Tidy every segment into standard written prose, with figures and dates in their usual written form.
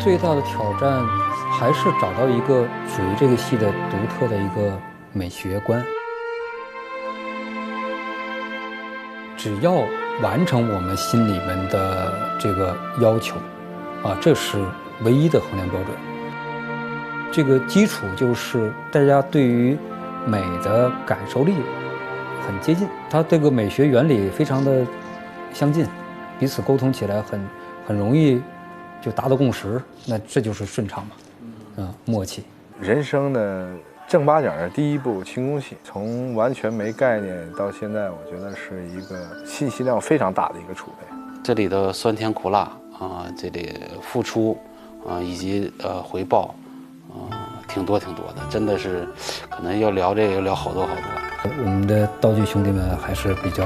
最大的挑战还是找到一个属于这个戏的独特的一个美学观。只要完成我们心里面的这个要求，这是唯一的衡量标准。这个基础就是大家对于美的感受力很接近，它这个美学原理非常的相近，彼此沟通起来很容易就达到共识，那这就是顺畅嘛，默契。人生的正八经的第一部轻功戏，从完全没概念到现在，我觉得是一个信息量非常大的一个储备。这里的酸甜苦辣这里付出以及回报挺多的，真的是可能要聊这个要聊好多。我们的道具兄弟们还是比较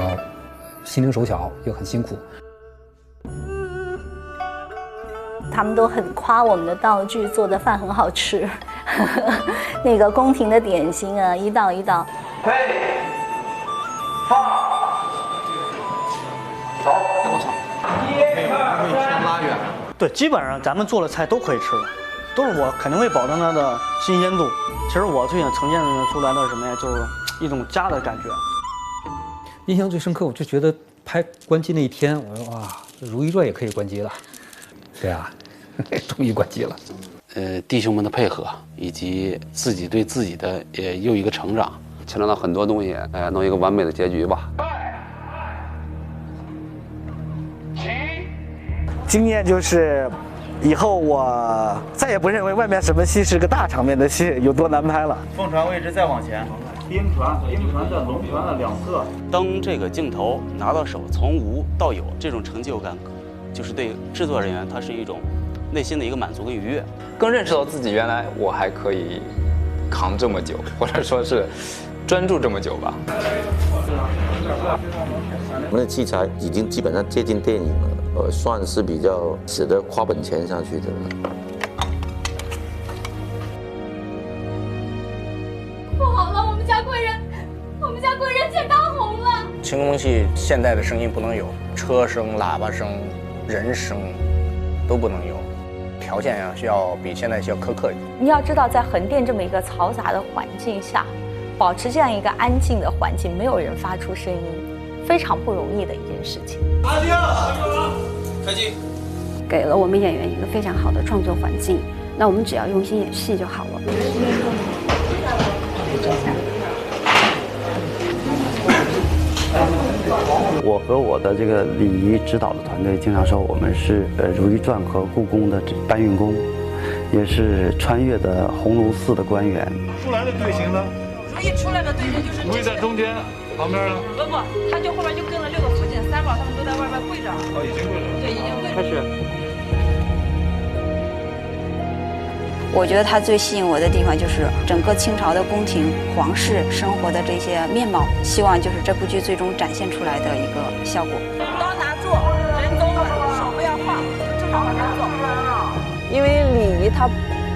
心灵手巧，又很辛苦。他们都很夸我们的道具做的饭很好吃，那个宫廷的点心啊，一道一道。配放走，1、2、3，拉远。对，基本上咱们做的菜都可以吃的，都是我肯定会保证它的新鲜度。其实我最想呈现出来的是什么呀？就是一种家的感觉。印象最深刻，我就觉得拍关机那一天，我说哇，《如懿传》也可以关机了。对啊，终于关机了。弟兄们的配合，以及自己对自己的又一个成长，牵扯到很多东西，弄一个完美的结局吧。经验就是，以后我再也不认为外面什么戏是个大场面的戏有多难拍了。凤船位置再往前，兵船的龙船的两侧。当这个镜头拿到手，从无到有，这种成就感，就是对制作人员他是一种内心的一个满足跟愉悦，更认识到自己原来我还可以扛这么久，或者说是专注这么久吧。我们的器材已经基本上接近电影了，算是比较值得花本钱下去的了。不好了，我们家贵人见当红了。轻功戏现代的声音不能有，车声、喇叭声、人声都不能有，条件需要比现在需要苛刻一点。你要知道，在横店这么一个嘈杂的环境下，保持这样一个安静的环境，没有人发出声音，非常不容易的一件事情。阿弟，开机。给了我们演员一个非常好的创作环境，那我们只要用心演戏就好了。我和我的这个礼仪指导的团队经常说，我们是《如懿传》和故宫的搬运工，也是穿越的鸿胪寺的官员。出来的队形呢？如懿出来的队形就是如懿在中间，旁边呢？不，他就后边就跟了6个福晋3宝，他们都在外边跪着。已经跪着。对，已经跪着。开始。我觉得它最吸引我的地方就是整个清朝的宫廷皇室生活的这些面貌，希望就是这部剧最终展现出来的一个效果。刀拿住，人走稳，手不要晃，就正常往前走。因为礼仪它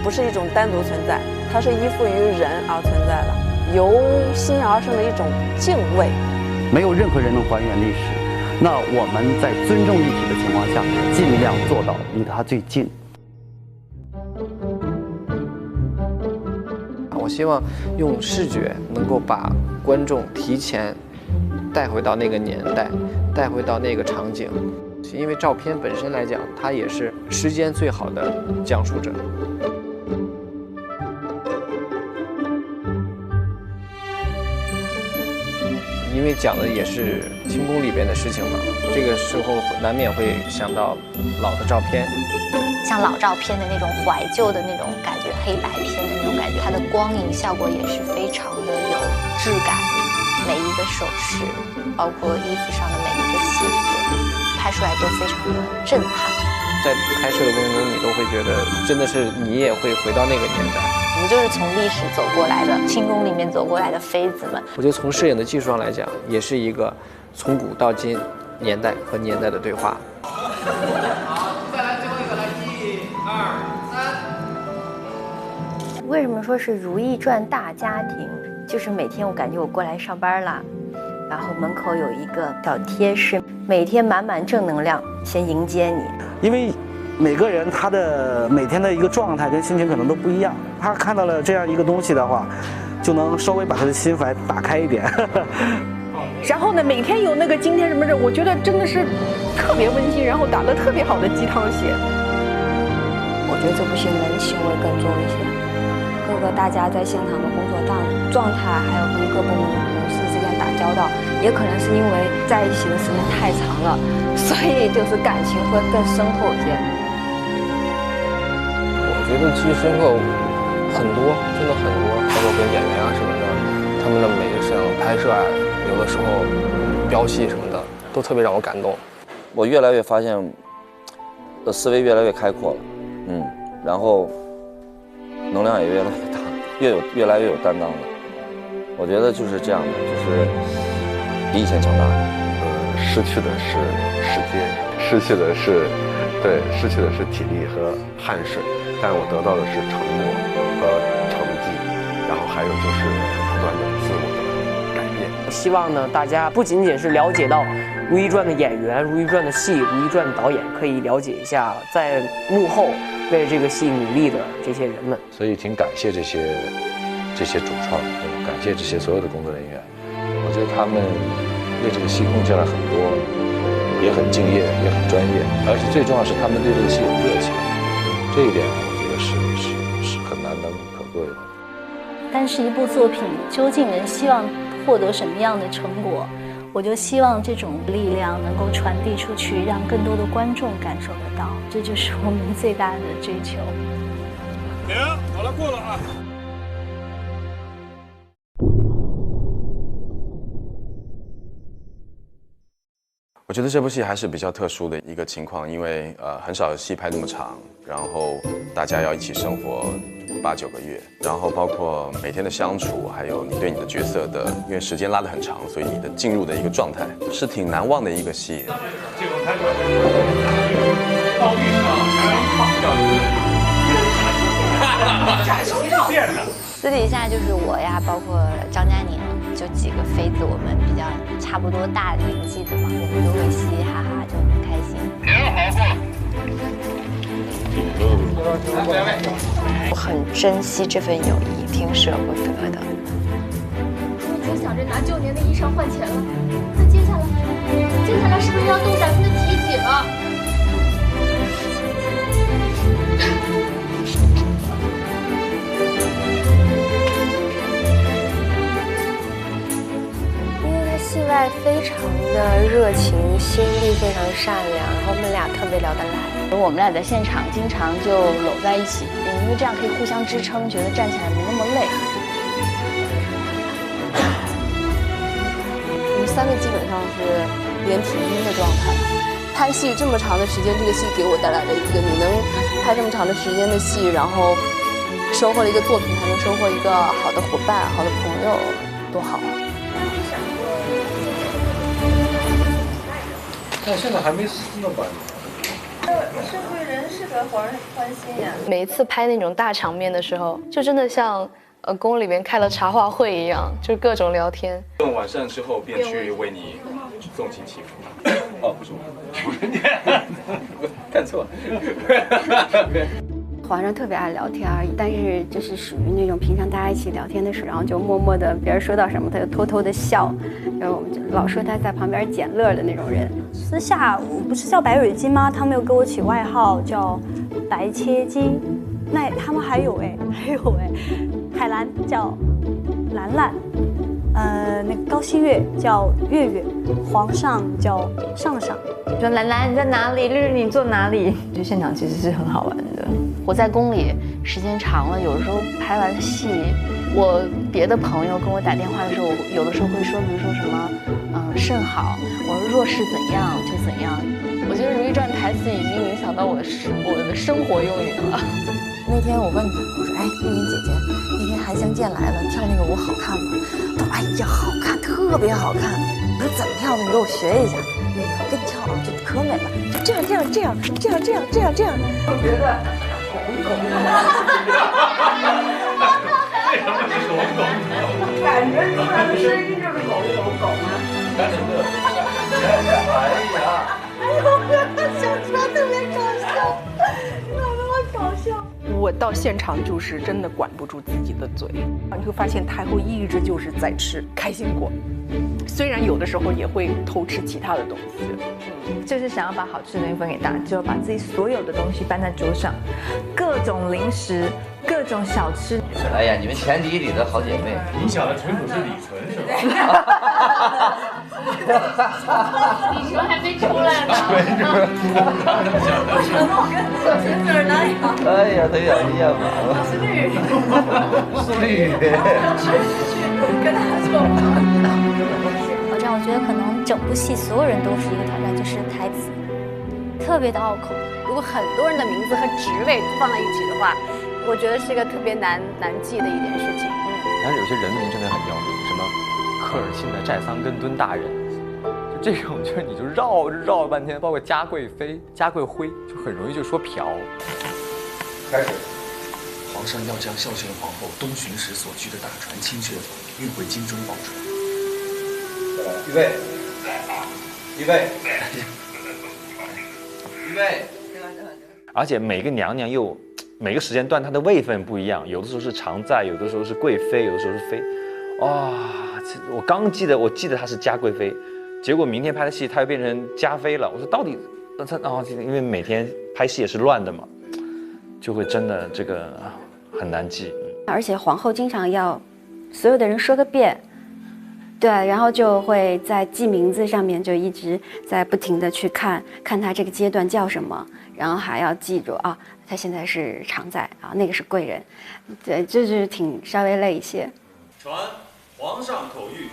不是一种单独存在，它是依附于人而存在的，由心而生的一种敬畏。没有任何人能还原历史，那我们在尊重历史的情况下，尽量做到离它最近。我希望用视觉能够把观众提前带回到那个年代，带回到那个场景，因为照片本身来讲，它也是时间最好的讲述者。因为讲的也是清宫里边的事情嘛，这个时候难免会想到老的照片。像老照片的那种怀旧的那种感觉，黑白片的那种感觉，它的光影效果也是非常的有质感，每一个首饰，包括衣服上的每一个细节，拍出来都非常的震撼。在拍摄的过程中，你都会觉得真的是你也会回到那个年代。我们就是从历史走过来的，清宫里面走过来的妃子们。我觉得从摄影的技术上来讲，也是一个从古到今年代和年代的对话。为什么说是《如懿传》大家庭？就是每天我感觉我过来上班了，然后门口有一个小贴士，每天满满正能量，先迎接你。因为每个人他的每天的一个状态跟心情可能都不一样。他看到了这样一个东西的话，就能稍微把他的心怀打开一点。然后呢，每天有那个今天什么日，我觉得真的是特别温馨，然后打得特别好的鸡汤戏。我觉得这部戏人情味更重一些，各个大家在现场的工作状态，还有跟各部门同事之间打交道，也可能是因为在一起的时间太长了，所以就是感情会更深厚一些。我觉得记忆深刻很多，真的很多，包括跟演员啊什么的，他们的每个摄影拍摄啊，有的时候飙戏什么的，都特别让我感动。我越来越发现，思维越来越开阔了，然后能量也越来越大，越来越有担当了。我觉得就是这样的，就是比以前强大。失去的是时间，失去的是体力和汗水，但是我得到的是承诺和成绩，然后还有就是不断的自我的改变。希望呢，大家不仅仅是了解到《如懿传》的演员、《如懿传》的戏、《如懿传》的导演，可以了解一下在幕后为这个戏努力的这些人们。所以挺感谢这些主创，感谢这些所有的工作人员。我觉得他们为这个戏贡献了很多，也很敬业，也很专业，而且最重要是他们对这个戏有热情，这一点我觉得是很难能可贵的。但是一部作品究竟能希望获得什么样的成果，我就希望这种力量能够传递出去，让更多的观众感受得到，这就是我们最大的追求。停，好了，过了啊。我觉得这部戏还是比较特殊的一个情况，因为很少有戏拍那么长，然后大家要一起生活8、9个月，然后包括每天的相处，还有你对你的角色的，因为时间拉得很长，所以你的进入的一个状态是挺难忘的一个戏。私底下就是我呀，包括张嘉宁，就几个妃子，我们比较差不多大年纪的嘛，我们都会嘻嘻哈哈，就很开心。我很珍惜这份友谊，挺舍不得的。已经想着拿旧年的衣裳换钱了，那接下来是不是要动咱们的体检了？戏外非常的热情，心地非常善良，然后我们俩特别聊得来。我们俩在现场经常就搂在一起，因为这样可以互相支撑，觉得站起来没那么累。我们3个基本上是连体婴的状态。拍戏这么长的时间，这个戏给我带来的一个，你能拍这么长的时间的戏，然后收获了一个作品，还能收获一个好的伙伴、好的朋友，多好啊！但现在还没死呢吧？社会人士的皇上欢心呀。每一次拍那种大场面的时候，就真的像宫里面开了茶话会一样，就是各种聊天。晚上之后便去为你送亲祈福。哦，不是我，看错。皇上特别爱聊天，但是就是属于那种平常大家一起聊天的时候，然后就默默的，别人说到什么他就偷偷的笑，然后我们就老说他在旁边捡乐的那种人。私下我不是叫白蕊金吗？他们又给我起外号叫白切金，那他们还有海兰叫兰兰，那个高希月叫月月，皇上叫上上。说兰兰你在哪里？绿绿你坐哪里？这现场其实是很好玩的。我在宫里时间长了，有的时候拍完戏，我别的朋友跟我打电话的时候，我有的时候会说，比如说什么，甚好，我说若是怎样就怎样。我觉得《如懿传》台词已经影响到我的生活用语了。那天我问他，我说，哎，玉云姐姐，那天韩香见来了，跳那个舞好看吗？他说，哎呀，好看，特别好看。我说怎么跳的？你给我学一下。我跟你跳啊，就可美了，就这样。我觉得狗。为什么是狗？感觉出来的声音就是狗吗？干什么？哎呀！哎呦，小川特别搞笑。到现场就是真的管不住自己的嘴，你会发现太后一直就是在吃开心果，虽然有的时候也会偷吃其他的东西。就是想要把好吃的东西分给大家，就要把自己所有的东西搬在桌上，各种零食，各种小吃。哎呀，你们前底里的好姐妹。你想的纯属是李纯是吧？李纯还没出来呢。我觉得我跟纯纯哪里好？哎呀，他养一样嘛。是绿。是绿。跟他说。挑战，我觉得可能整部戏所有人都是一个挑战，就是台词特别的拗口。如果很多人的名字和职位放在一起的话，我觉得是一个特别难记的一件事情。但是有些人名真的很要命，什么科尔沁的寨桑根敦大人，就这种就是你就绕了半天，包括嘉贵妃、嘉贵妃，就很容易就说嫖。开始。皇上要将孝宣皇后东巡时所居的大船清血府运回京中保存。预备，预备，预备。而且每个娘娘又每个时间段她的位分不一样，有的时候是常在，有的时候是贵妃，有的时候是妃。哇、我记得她是嘉贵妃，结果明天拍的戏她又变成嘉妃了。我说到底，因为每天拍戏也是乱的嘛，就会真的这个很难记。而且皇后经常要所有的人说个遍。对，然后就会在记名字上面就一直在不停的去看他这个阶段叫什么，然后还要记住啊，他现在是常在啊，那个是贵人，对，就是稍微累一些。传皇上口谕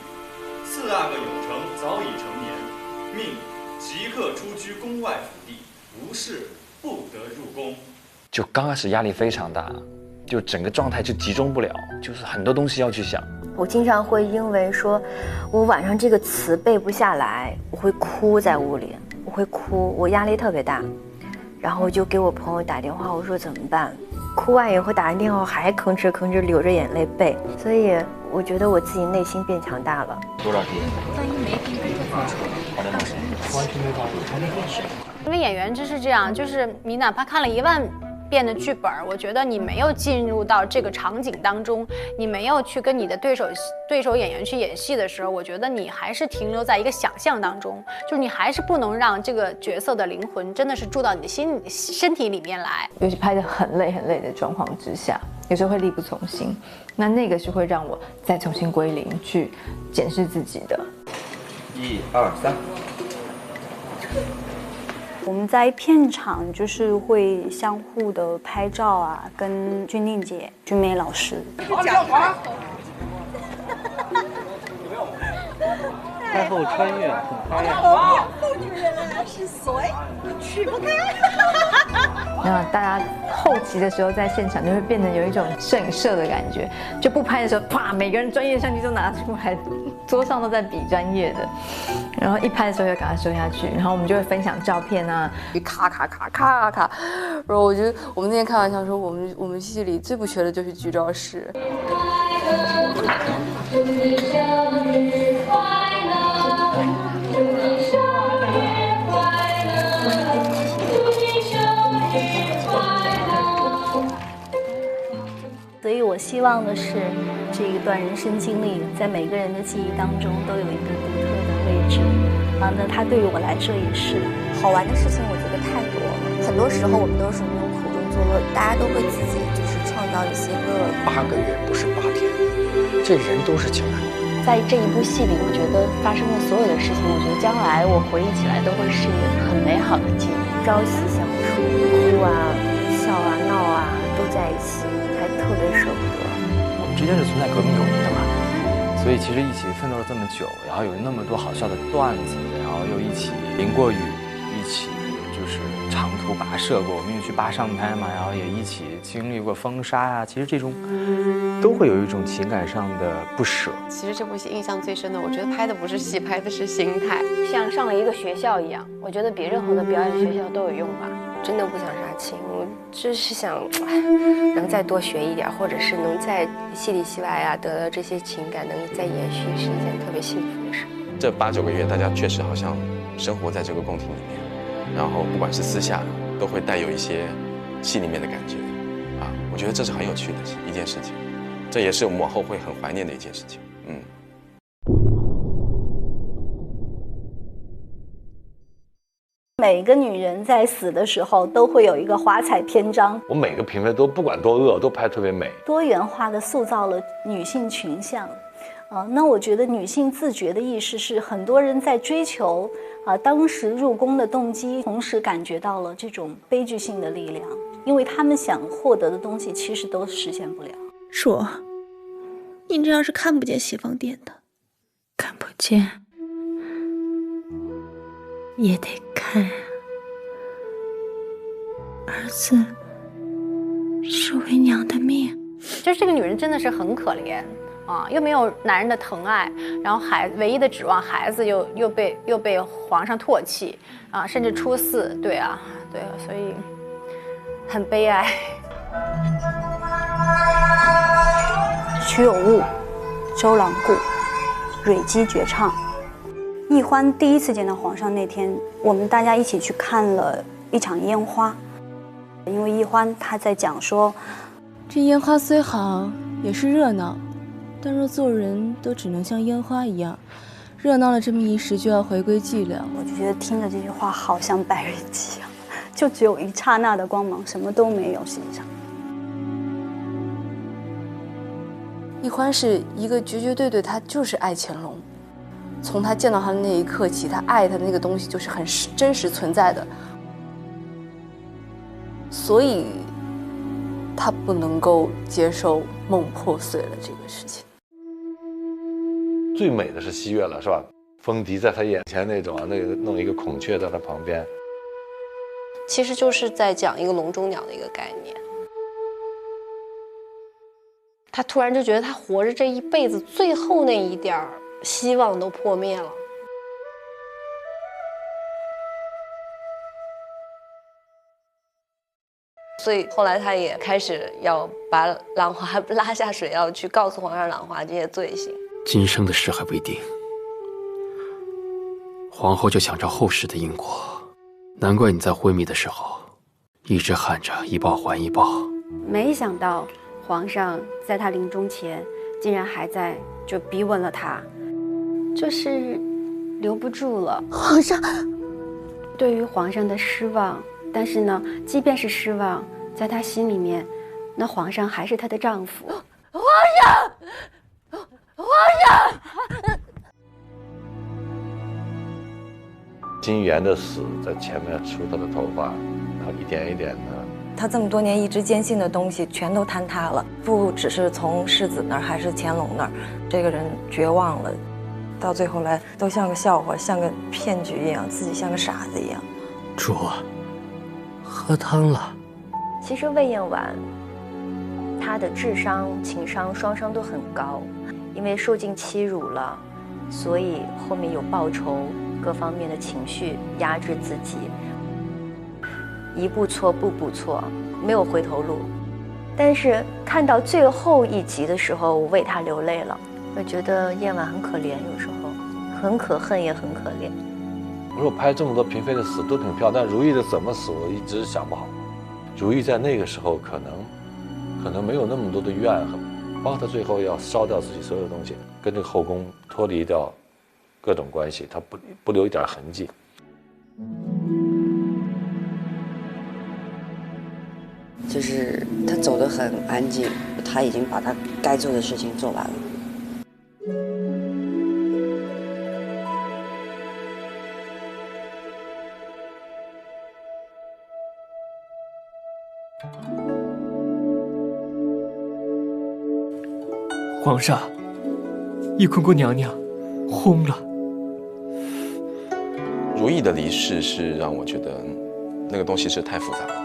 ，4阿哥永成早已成年，命即刻出居宫外府邸，无事不得入宫。就刚开始压力非常大，就整个状态就集中不了，就是很多东西要去想。我经常会因为说我晚上这个词背不下来，我会哭在屋里，我会哭，我压力特别大，然后我就给我朋友打电话，我说怎么办？哭完以后打完电话还吭哧流着眼泪背，所以我觉得我自己内心变强大了。多少题？因为演员就是这样，就是你哪怕看了1万遍的剧本，我觉得你没有进入到这个场景当中，你没有去跟你的对手演员去演戏的时候，我觉得你还是停留在一个想象当中，就是你还是不能让这个角色的灵魂真的是住到你的身体里面来。尤其拍得很累的状况之下，有时候会力不从心，那个是会让我再重新归零去检视自己的。1、2、3。我们在片场就是会相互的拍照啊，跟君令姐、君美老师。太后穿越很花样。后女人是谁？取不开。然后大家后期的时候在现场就会变得有一种摄影社的感觉，就不拍的时候，啪，每个人专业相机都拿出来，桌上都在比专业的，然后一拍的时候就赶快收下去，然后我们就会分享照片啊，咔。然后我们那天开玩笑说，我们戏里最不缺的就是剧照师。所以我希望的是，这一段人生经历在每个人的记忆当中都有一个独特的位置。那它对于我来说也是。好玩的事情我觉得太多了，很多时候我们都是那种苦中作乐，大家都会自己就是创造一些个8个月不是8天，这人都是情感。在这一部戏里，我觉得发生的所有的事情，我觉得将来我回忆起来都会是很美好的记忆。朝夕相处，哭啊、笑啊、闹啊都在一起，还特别舍不得。我们之间是存在革命友谊的嘛，所以其实一起奋斗了这么久，然后有那么多好笑的段子，然后又一起淋过雨，一起就是长途跋涉过，我们也去坝上拍嘛，然后也一起经历过风沙啊，其实这种都会有一种情感上的不舍。其实这部戏印象最深的，我觉得拍的不是戏，拍的是心态，像上了一个学校一样。我觉得比任何的表演学校都有用吧。真的不想杀青，我就是想能再多学一点，或者是能在戏里戏外啊得到这些情感能再延续，是一件特别幸福的事。这8、9个月，大家确实好像生活在这个宫廷里面，然后不管是私下，都会带有一些戏里面的感觉，啊，我觉得这是很有趣的一件事情，这也是我们往后会很怀念的一件事情。每个女人在死的时候都会有一个华彩篇章。我每个嫔妃都不管多恶，都拍得特别美，多元化的塑造了女性群像。那我觉得女性自觉的意识是很多人在追求当时入宫的动机，同时感觉到了这种悲剧性的力量，因为他们想获得的东西其实都实现不了。说，你这样是看不见西方殿的，看不见也得看啊。儿子是为娘的命，就是这个女人真的是很可怜啊，又没有男人的疼爱，然后唯一的指望孩子又被皇上唾弃啊，甚至出嗣。对啊，所以很悲哀。曲有误，周郎顾，蕊姬绝唱。奕欢第一次见到皇上那天，我们大家一起去看了一场烟花。因为奕欢他在讲说，这烟花虽好，也是热闹，但若做人都只能像烟花一样，热闹了这么一时，就要回归寂寥。我就觉得听着这句话好像白蕊姬啊，就只有一刹那的光芒，什么都没有。实际上，奕欢是一个绝绝对对，他就是爱乾隆。从他见到他的那一刻起，他爱他的那个东西就是很真实存在的，所以他不能够接受梦破碎了这个事情。最美的是西月了，是吧？风笛在他眼前那种啊，那个弄一个孔雀在他旁边，其实就是在讲一个笼中鸟的一个概念。他突然就觉得他活着这一辈子最后那一点希望都破灭了。所以后来他也开始要把兰花拉下水，要去告诉皇上兰花这些罪行。今生的事还未定，皇后就想着后世的因果，难怪你在昏迷的时候一直喊着一报还一报。没想到皇上在他临终前竟然还在就逼问了他，就是留不住了。皇上对于皇上的失望，但是呢，即便是失望，在他心里面，那皇上还是她的丈夫。皇上，皇上！金元的死在前面梳他的头发，然后一点一点的。他这么多年一直坚信的东西全都坍塌了，不只是从世子那儿，还是乾隆那儿，这个人绝望了，到最后来都像个笑话，像个骗局一样，自己像个傻子一样。主，喝汤了。其实魏嬿婉，她的智商、情商双商都很高，因为受尽欺辱了，所以后面有报仇，各方面的情绪压制自己，一步错步步错，没有回头路。但是看到最后一集的时候，我为她流泪了，我觉得嬿婉很可怜，有时候很可恨也很可怜。我说我拍这么多嫔妃的死都挺漂亮，但如懿的怎么死我一直想不好。如懿在那个时候可能没有那么多的怨恨，包括她最后要烧掉自己所有的东西，跟这个后宫脱离掉各种关系，她不留一点痕迹。就是他走得很安静，他已经把他该做的事情做完了。皇上，懿坤姑娘娘轰了。如懿的离世是让我觉得那个东西是太复杂了，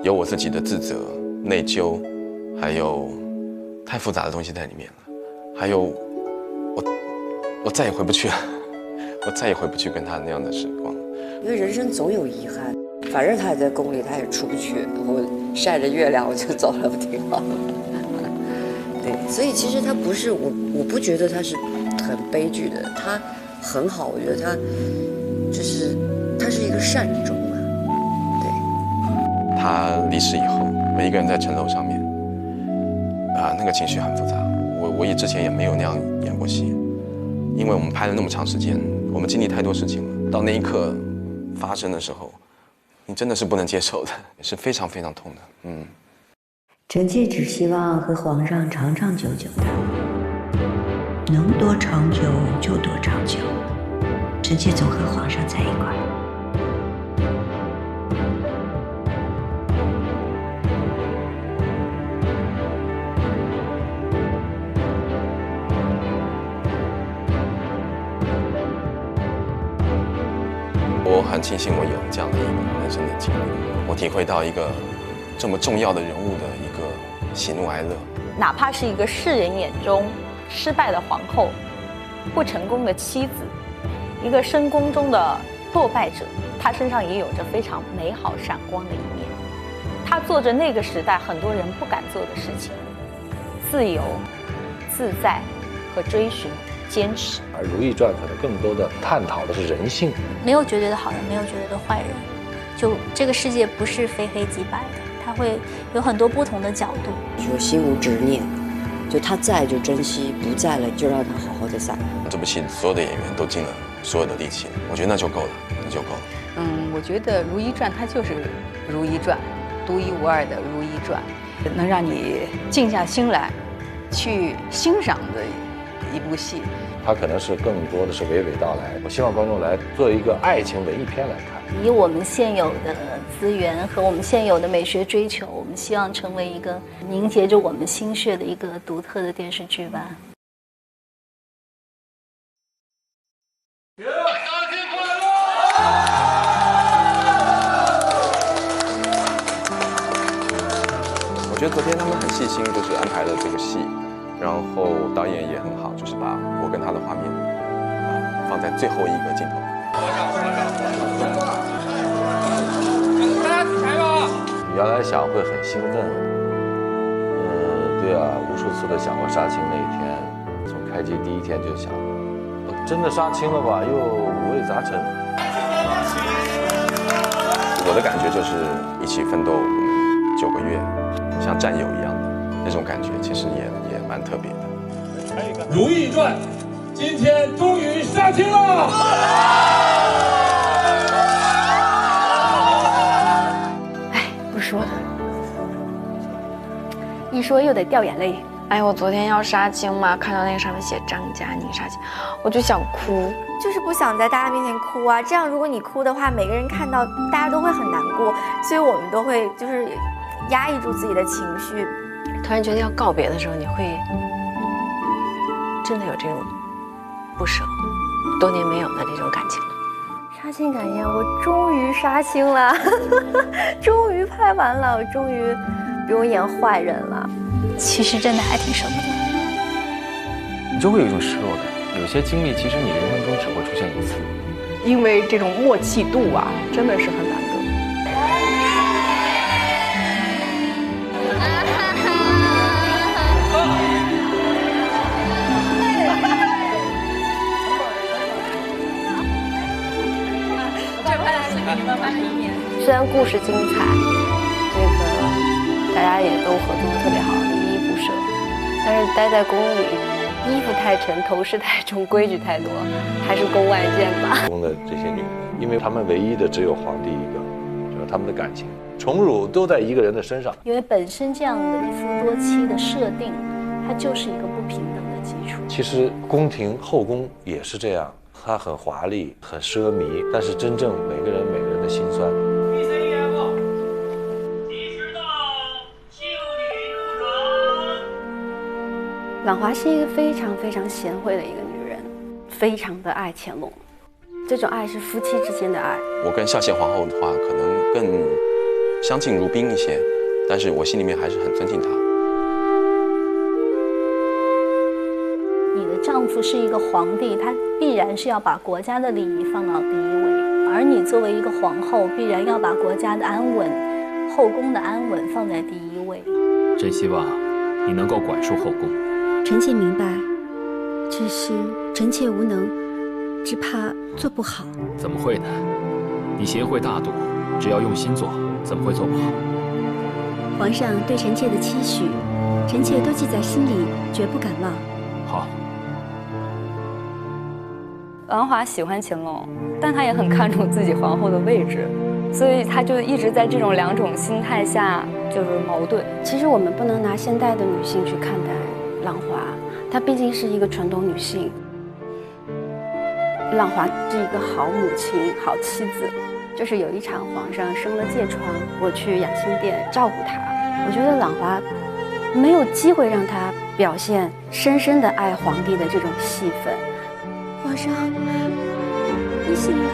有我自己的自责、内疚，还有太复杂的东西在里面了。还有我再也回不去了，我再也回不去跟他那样的时光了。因为人生总有遗憾，反正他也在宫里，他也出不去，我晒着月亮我就走了，不挺好？对，所以其实他不是我不觉得他是很悲剧的，他很好，我觉得他就是他是一个善终啊。他离世以后，我一个人在城楼上面，那个情绪很复杂。我也之前也没有那样演过戏，因为我们拍了那么长时间，我们经历太多事情了。到那一刻发生的时候，你真的是不能接受的，也是非常非常痛的。臣妾只希望和皇上长长久久的，能多长久就多长久。臣妾总和皇上在一块儿。我很庆幸我有这样的一个人生的经历，我体会到一个这么重要的人物的一个喜怒哀乐。哪怕是一个世人眼中失败的皇后，不成功的妻子，一个深宫中的落败者，她身上也有着非常美好闪光的一面。她做着那个时代很多人不敢做的事情，自由、自在和追寻。坚持。而《如懿传》可能更多的探讨的是人性，没有绝对的好人，没有绝对的坏人，就这个世界不是非黑即白的，它会有很多不同的角度。就心无执念，就他在就珍惜，不在了就让他好好的在。这部戏所有的演员都尽了所有的力气，我觉得那就够了，那就够了。我觉得《如懿传》它就是《如懿传》，独一无二的《如懿传》，能让你静下心来去欣赏的一部戏。它可能是更多的是娓娓道来，我希望观众来做一个爱情文艺片来看。以我们现有的资源和我们现有的美学追求，我们希望成为一个凝结着我们心血的一个独特的电视剧吧。我觉得昨天他们很细心，就是安排了这个戏。然后导演也很好，就是把我跟他的画面放在最后一个镜头。原来想会很兴奋，对啊，无数次的想过杀青那一天，从开机第一天就想，真的杀青了吧，又五味杂陈。我的感觉就是一起奋斗9个月，像战友一样的那种感觉，其实也蛮特别的。《如懿传》今天终于杀青了！哎，不说了，一说又得掉眼泪。哎，我昨天要杀青嘛，看到那个上面写张嘉宁杀青，我就想哭，就是不想在大家面前哭啊。这样如果你哭的话，每个人看到大家都会很难过，所以我们都会就是压抑住自己的情绪。突然觉得要告别的时候，你会真的有这种不舍，多年没有的那种感情了。杀青感言，我终于杀青了，终于拍完了，我终于不用演坏人了。其实真的还挺舍不得，你就会有一种失落感。有些经历其实你人生中只会出现一次，因为这种默契度啊，真的是很难得。虽然故事精彩，这个大家也都合作得特别好，依依不舍，但是待在宫里，衣服太沉，头饰太重，规矩太多，还是宫外见吧。宫的这些女人，因为她们唯一的只有皇帝一个，就是他们的感情、宠辱都在一个人的身上。因为本身这样的一夫多妻的设定，它就是一个不平等的基础。其实宫廷后宫也是这样。它很华丽，很奢靡，但是真正每个人的心酸。婉华是一个非常非常贤惠的一个女人，非常的爱乾隆，这种爱是夫妻之间的爱。我跟孝贤皇后的话，可能更相敬如宾一些，但是我心里面还是很尊敬她。丈夫是一个皇帝，他必然是要把国家的利益放到第一位，而你作为一个皇后，必然要把国家的安稳、后宫的安稳放在第一位。真希望你能够管束后宫。臣妾明白，只是臣妾无能，只怕做不好。怎么会呢？你贤惠大度，只要用心做，怎么会做不好？皇上对臣妾的期许，臣妾都记在心里，绝不敢忘。好。王华喜欢乾隆，但他也很看重自己皇后的位置，所以他就一直在这种两种心态下就是矛盾。其实我们不能拿现代的女性去看待浪华，她毕竟是一个传统女性。浪华是一个好母亲、好妻子。就是有一场皇上生了疥疮，我去养心殿照顾他，我觉得朗华没有机会让他表现深深的爱皇帝的这种戏份。皇上，你醒了。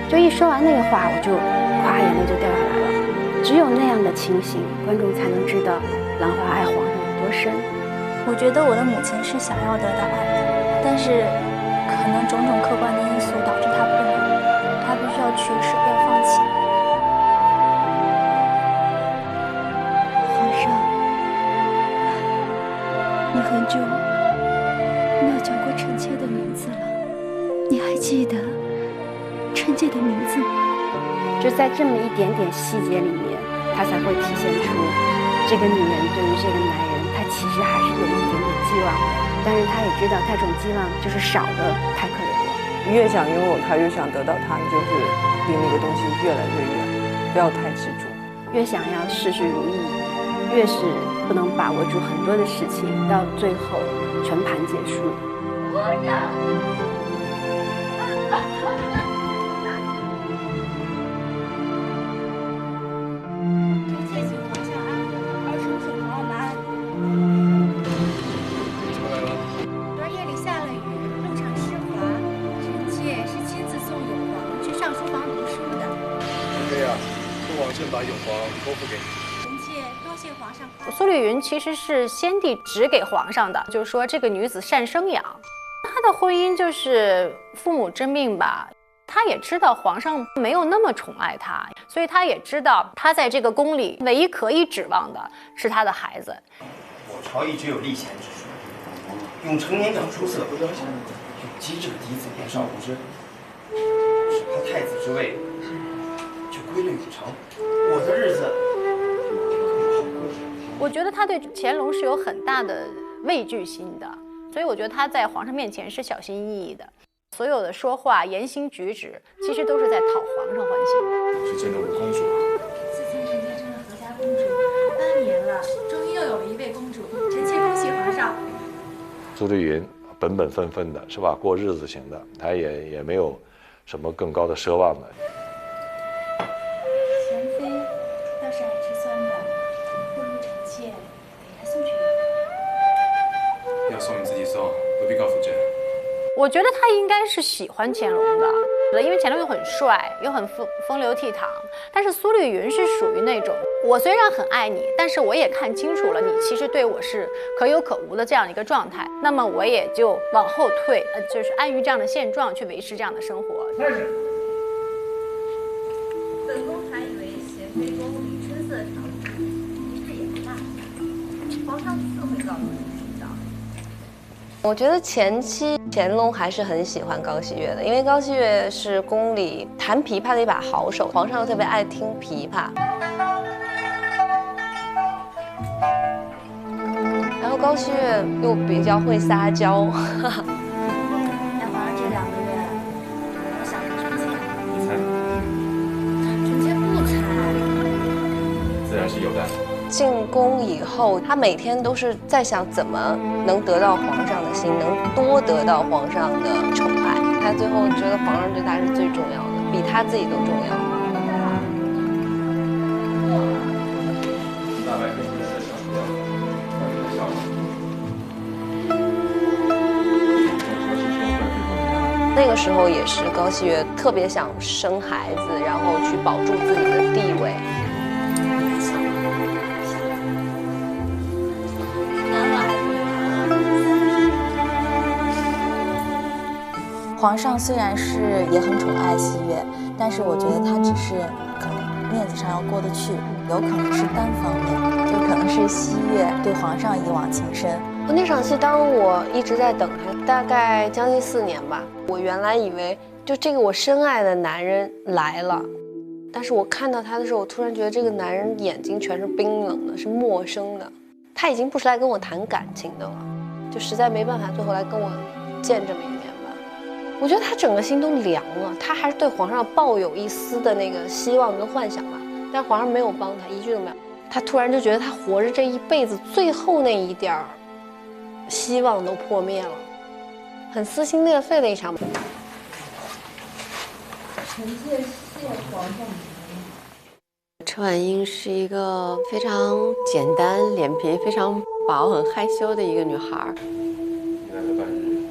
就一说完那个话，我就哗眼泪就掉下来了。只有那样的情形，观众才能知道兰花爱皇上有多深。我觉得我的母亲是想要得到爱，但是可能种种客观的因素导致她不能，她必须要取舍，要放弃。皇上，你很久没有叫过臣妾的名字了，你还记得臣妾的名字吗？就在这么一点点细节里面，他才会体现出这个女人对于这个男人，她其实还是有一点点寄望的，但是她也知道这种寄望就是少的太可怜了。越想拥有它，越想得到它，你就是离那个东西越来越远，不要太执着。越想要事事如意，越是不能把握住很多的事情，到最后全盘结束。皇上。把永璜托付给你。臣妾多谢皇上。苏丽云其实是先帝指给皇上的，就是说这个女子善生养。她的婚姻就是父母之命吧。她也知道皇上没有那么宠爱她，所以她也知道她在这个宫里唯一可以指望的是她的孩子。我朝一直有立贤之说，用成年长出色，用机智的嫡子年少无知，只怕太子之位就归类不成，我的日子我觉得他对乾隆是有很大的畏惧心的，所以我觉得他在皇上面前是小心翼翼的，所有的说话、言行举止，其实都是在讨皇上欢心。是见到我公主啊！自从臣妾成了何家公主8年了，终于又有了一位公主，臣妾恭喜皇上。苏丽云本本分分的是吧？过日子型的，她也没有什么更高的奢望的。我觉得他应该是喜欢乾隆的，因为乾隆又很帅，又很风流倜傥。但是苏丽云是属于那种，我虽然很爱你，但是我也看清楚了你其实对我是可有可无的这样一个状态，那么我也就往后退，就是安于这样的现状去维持这样的生活。开始。本宫还以为贤妃宫里春色调理，一日也不大。皇上自会告诉你。我觉得前期乾隆还是很喜欢高熹月的，因为高熹月是宫里弹琵琶的一把好手，皇上又特别爱听琵琶。然后高熹月又比较会撒娇。那皇上这2个月，我想着什么钱？你猜？臣妾不猜。自然是有的。进宫以后，他每天都是在想怎么能得到皇上的心，能多得到皇上的宠爱。他最后觉得皇上对他是最重要的，比他自己都重要。那个时候也是高熹月特别想生孩子，然后去保住自己的地位。皇上虽然是也很宠爱熹月，但是我觉得他只是可能面子上要过得去，有可能是单方面，就可能是熹月对皇上一往情深。那场戏，当我一直在等他，大概将近4年吧。我原来以为就这个我深爱的男人来了，但是我看到他的时候，我突然觉得这个男人眼睛全是冰冷的，是陌生的。他已经不是来跟我谈感情的了，就实在没办法，最后来跟我见这么一面吧。我觉得他整个心都凉了，他还是对皇上抱有一丝的那个希望跟幻想吧，但皇上没有帮他，一句都没有。他突然就觉得他活着这一辈子最后那一点儿希望都破灭了，很撕心裂肺的一场。臣妾谢皇上。车婉英是一个非常简单、脸皮非常薄、很害羞的一个女孩。你来这半日，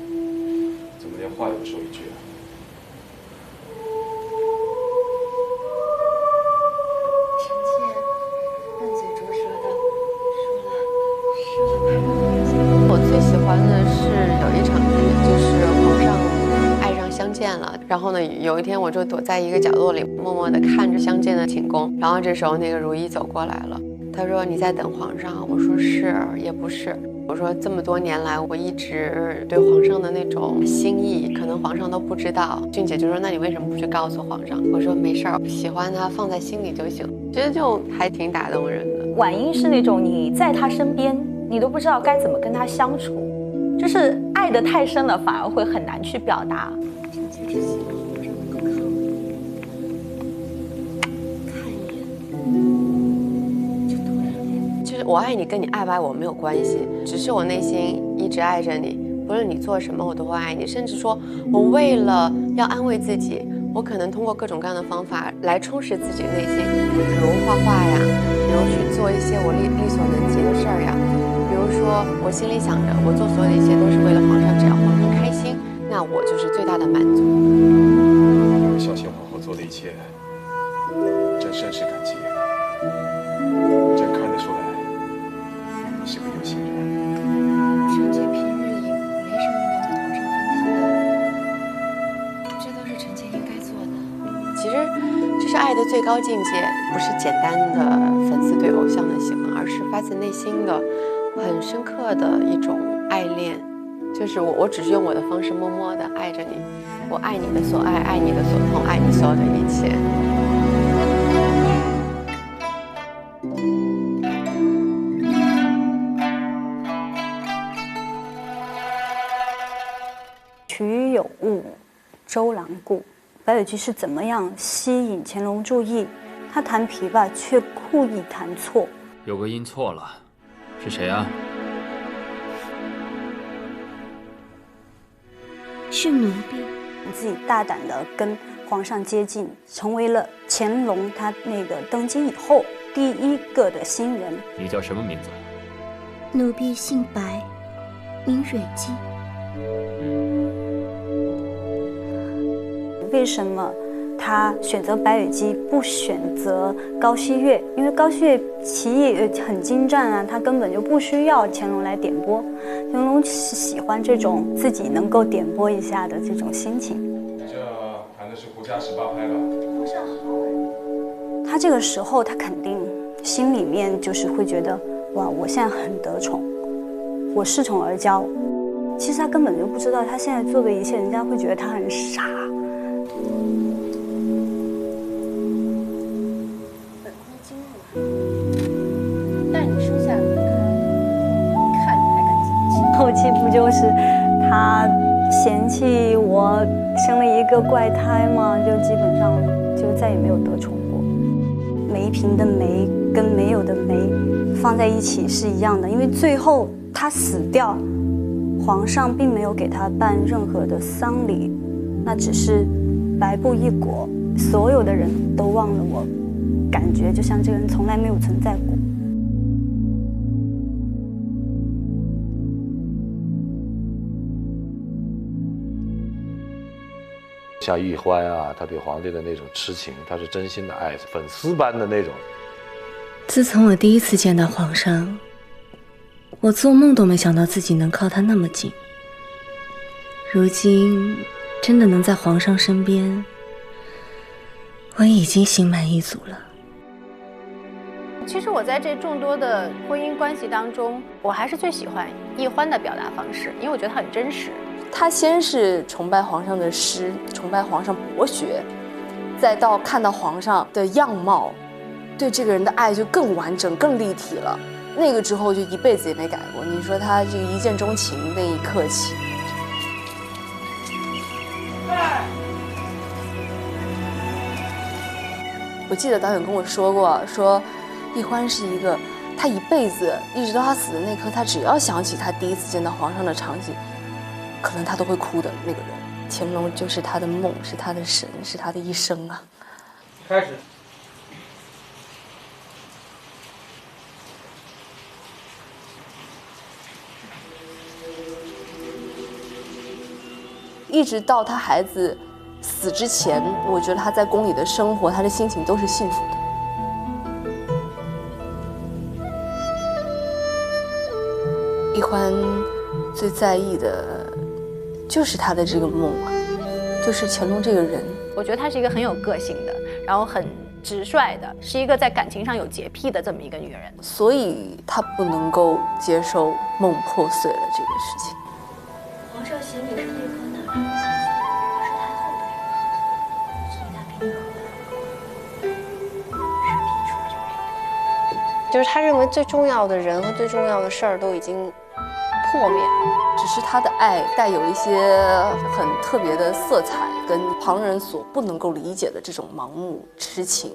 怎么连话也不说一句啊？臣妾笨嘴拙舌的说了。我最喜欢的是有一场剧，就是皇上爱上相见了，然后呢，有一天我就躲在一个角落里，默默地看着相见的寝宫。然后这时候那个如懿走过来了，她说：“你在等皇上？”我说：“是，也不是。”我说：“这么多年来，我一直对皇上的那种心意，可能皇上都不知道。”俊姐就说：“那你为什么不去告诉皇上？”我说：“没事儿，喜欢他放在心里就行。”觉得就还挺打动人的。婉英是那种你在他身边，你都不知道该怎么跟他相处，就是爱得太深了，反而会很难去表达。就是我爱你跟你爱不爱我没有关系，只是我内心一直爱着你，不论你做什么我都会爱你，甚至说我为了要安慰自己，我可能通过各种各样的方法来充实自己的内心，比如画画呀，比如去做一些我力所能及的事儿呀，比如说我心里想着我做所有的一切都是为了皇上，只要皇上开心，那我就是最大的满足。孝贤皇后做的一切，朕甚是感激。朕看得出来，你是个有心人。臣妾平日里没什么能跟皇上分担的，这都是臣妾应该做的。其实，这是爱的最高境界，不是简单的粉丝对偶像的喜欢，而是发自内心的、很深刻的一种爱恋。就是我只是用我的方式默默地爱着你，我爱你的所爱，爱你的所痛，爱你所有的一切。曲有误，周郎顾。白羽姬是怎么样吸引乾隆注意？他弹琵琶却故意弹错，有个音错了，是谁啊？是奴婢。自己大胆的跟皇上接近，成为了乾隆他那个登基以后第一个的新人。你叫什么名字？奴婢姓白，名蕊姬。为什么他选择白羽姬不选择高希月？因为高希月棋艺很精湛啊，他根本就不需要乾隆来点拨。乾隆喜欢这种自己能够点拨一下的这种心情。你这弹的是胡笳18拍吧？皇上好。他这个时候他肯定心里面就是会觉得，哇，我现在很得宠，我恃宠而骄。其实他根本就不知道他现在做的一切，人家会觉得他很傻。后期不就是他嫌弃我生了一个怪胎吗？就基本上就再也没有得宠过。梅嫔的梅跟没有的梅放在一起是一样的，因为最后他死掉，皇上并没有给他办任何的丧礼，那只是白布一裹，所有的人都忘了我，感觉就像这个人从来没有存在过。像奕欢啊，他对皇帝的那种痴情，他是真心的爱，粉丝般的那种。自从我第一次见到皇上，我做梦都没想到自己能靠他那么近。如今真的能在皇上身边，我已经心满意足了。其实我在这众多的婚姻关系当中，我还是最喜欢奕欢的表达方式，因为我觉得他很真实。他先是崇拜皇上的诗，崇拜皇上博学，再到看到皇上的样貌，对这个人的爱就更完整、更立体了。那个之后就一辈子也没改过。你说他这个一见钟情那一刻起，我记得导演跟我说过，说易欢是一个他一辈子一直到他死的那刻，他只要想起他第一次见到皇上的场景，可能他都会哭的那个人。乾隆就是他的梦，是他的神，是他的一生啊。开始。一直到他孩子死之前，我觉得他在宫里的生活，他的心情都是幸福的。易欢最在意的就是他的这个梦啊，就是乾隆这个人。我觉得她是一个很有个性的，然后很直率的，是一个在感情上有洁癖的这么一个女人，所以她不能够接受梦破碎了这个事情。皇上嫌你是内科男人，我是太后的人，所以他给你喝就是他认为最重要的人和最重要的事儿都已经破灭，只是他的爱带有一些很特别的色彩，跟旁人所不能够理解的这种盲目痴情，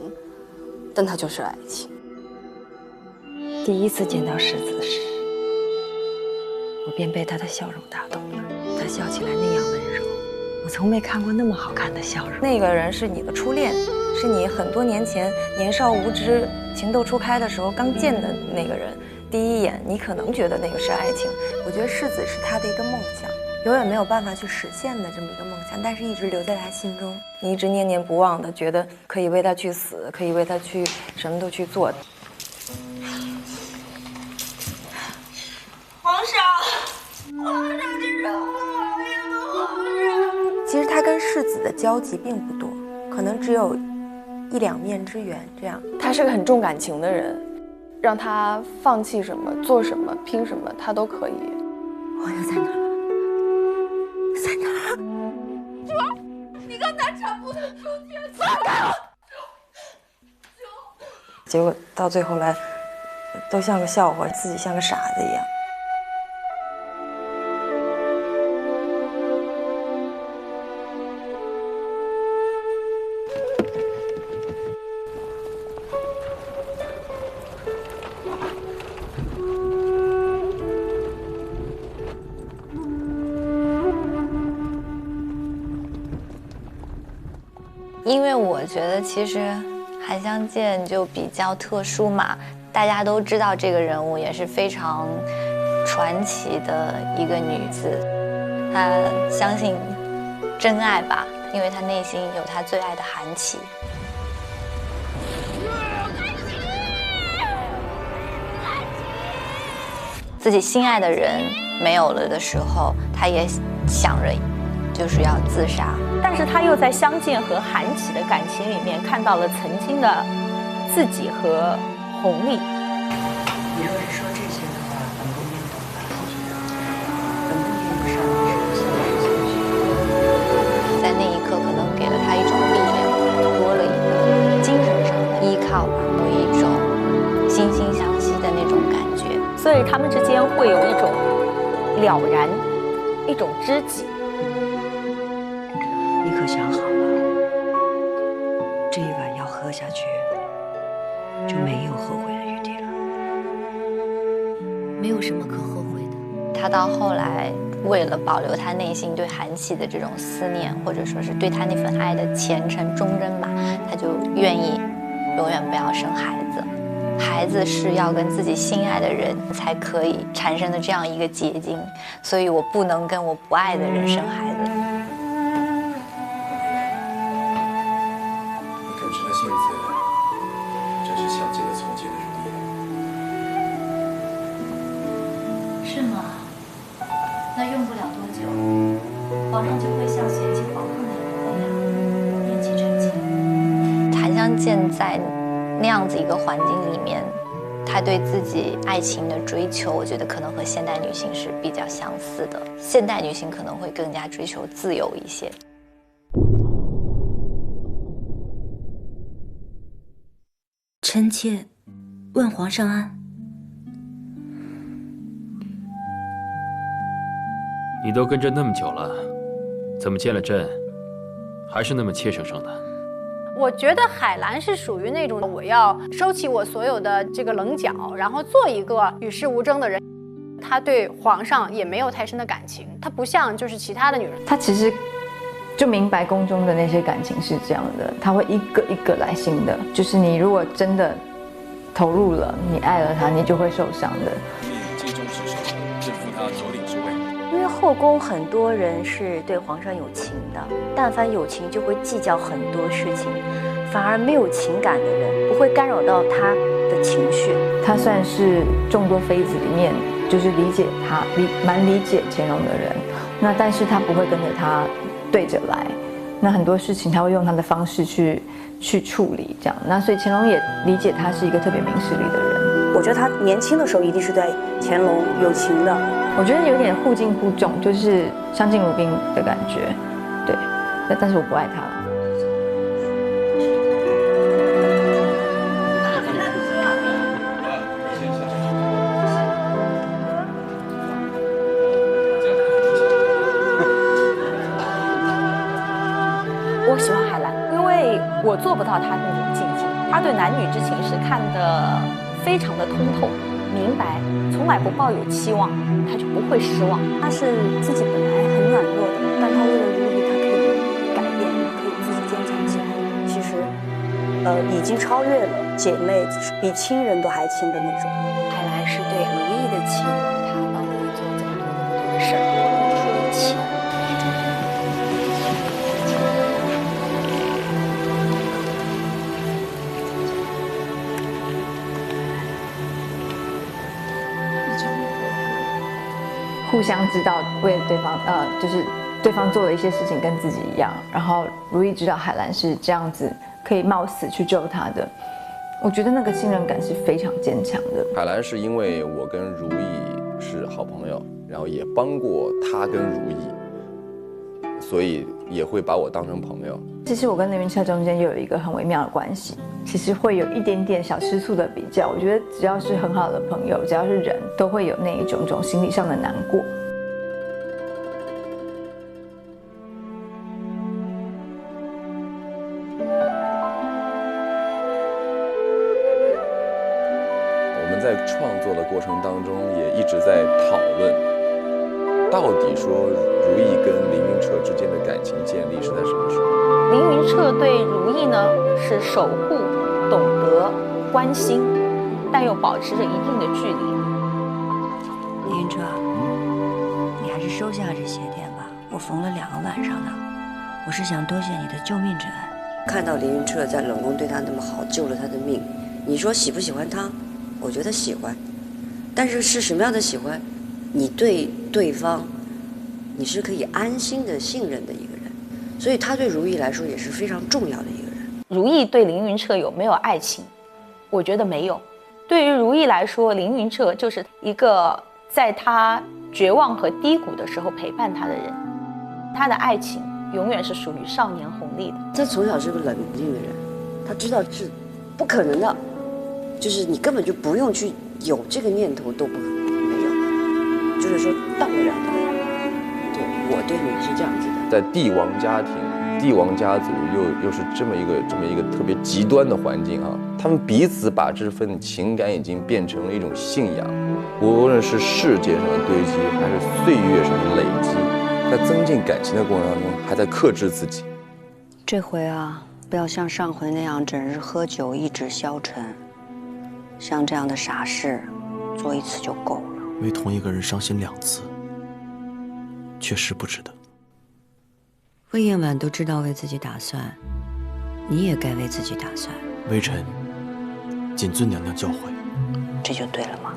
但它就是爱情。第一次见到世子时，我便被他的笑容打动了。他笑起来那样温柔，我从没看过那么好看的笑容。那个人是你的初恋，是你很多年前年少无知、情窦初开的时候刚见的那个人。第一眼你可能觉得那个是爱情，我觉得世子是他的一个梦想，永远没有办法去实现的这么一个梦想，但是一直留在他心中，你一直念念不忘的，觉得可以为他去死，可以为他去什么都去做。皇上，皇上，这是好呀，皇上。其实他跟世子的交集并不多，可能只有一两面之缘这样。他是个很重感情的人，让他放弃什么、做什么、拼什么，他都可以。我又在哪？在哪？主儿，你刚才产不能出去，放开我！结果到最后来，都像个笑话，自己像个傻子一样。因为我觉得其实韩湘剑就比较特殊嘛，大家都知道这个人物也是非常传奇的一个女子，她相信真爱吧，因为她内心有她最爱的韩琦。自己心爱的人没有了的时候，她也想着就是要自杀，但是他又在湘剑和韩琦的感情里面看到了曾经的自己和弘历。你若是说这些的话，本宫也懂了。本宫并不上你是在那一刻，可能给了他一种力量，多了一个精神上的依靠吧，有一种惺惺相惜的那种感觉，所以他们之间会有一种了然，一种知己。你可想好了，这一碗要喝下去，就没有后悔的余地了。没有什么可后悔的。他到后来为了保留他内心对韩琦的这种思念，或者说是对他那份爱的虔诚忠贞吧，他就愿意永远不要生孩子。孩子是要跟自己心爱的人才可以产生的这样一个结晶，所以我不能跟我不爱的人生孩子。耿直的性子，真是像极了从前的如意。是吗？那用不了多久，皇上就会像嫌弃皇后那样念起臣妾。韩湘剑在那样子一个环境里面，她对自己爱情的追求，我觉得可能和现代女性是比较相似的。现代女性可能会更加追求自由一些。臣妾问皇上安。你都跟着那么久了，怎么见了朕，还是那么怯生生的？我觉得海兰是属于那种我要收起我所有的这个棱角，然后做一个与世无争的人。她对皇上也没有太深的感情，她不像就是其他的女人。她其实就明白宫中的那些感情是这样的，她会一个一个来信的。就是你如果真的投入了，你爱了他，你就会受伤的。尽忠职守，致负他头领之位。因为后宫很多人是对皇上有情的，但凡有情就会计较很多事情，反而没有情感的人不会干扰到他的情绪。他算是众多妃子里面就是理解他蛮理解乾隆的人，那但是他不会跟着他对着来，那很多事情他会用他的方式去处理，这样。那所以乾隆也理解他是一个特别明事理的人。我觉得他年轻的时候一定是对乾隆有情的。我觉得有点互敬互重，就是相敬如宾的感觉，对。但是我不爱他了。我喜欢海兰，因为我做不到她那种境界。她对男女之情是看得非常的通透、明白，从来不抱有期望，她就不会失望。她是自己本来很软弱的，但她为了如意，她可以改变，可以自己坚强起来。其实，已经超越了姐妹，比亲人都还亲的那种。海兰是对如意的情，她帮如意做这么多的事儿，属于情。互相知道为了对方，就是对方做的一些事情跟自己一样，然后如意知道海兰是这样子可以冒死去救他的，我觉得那个信任感是非常坚强的。海兰是因为我跟如意是好朋友，然后也帮过他跟如意，所以也会把我当成朋友。其实我跟凌云彻中间又有一个很微妙的关系，其实会有一点点小吃醋的比较。我觉得只要是很好的朋友，只要是人都会有那一种心理上的难过。我们在创作的过程当中也一直在讨论，到底说如意跟凌云彻之间的感情建立是在什么时候？凌云彻对如意呢是守护、懂得、关心，但又保持着一定的距离。凌云彻，你还是收下这鞋垫吧，我缝了2个晚上呢。我是想多谢你的救命之恩。看到凌云彻在冷宫对他那么好，救了他的命，你说喜不喜欢他？我觉得喜欢，但是是什么样的喜欢？你对对方，你是可以安心的信任的一个人，所以他对如意来说也是非常重要的一个人。如意对凌云彻有没有爱情？我觉得没有。对于如意来说，凌云彻就是一个在他绝望和低谷的时候陪伴他的人，他的爱情永远是属于少年红利的。他从小是个冷静的人，他知道是不可能的，就是你根本就不用去有这个念头都没有，就是说当然的，对我对你是这样子的。在帝王家庭、帝王家族又是这么一个特别极端的环境啊，他们彼此把这份情感已经变成了一种信仰，无论是世界上的堆积，还是岁月上的累积，在增进感情的过程当中，还在克制自己。这回啊，不要像上回那样整日喝酒一直消沉，像这样的傻事做1次就够了。为同一个人伤心2次，确实不值得。魏延婉都知道为自己打算，你也该为自己打算。微臣谨遵娘娘教诲。这就对了吗？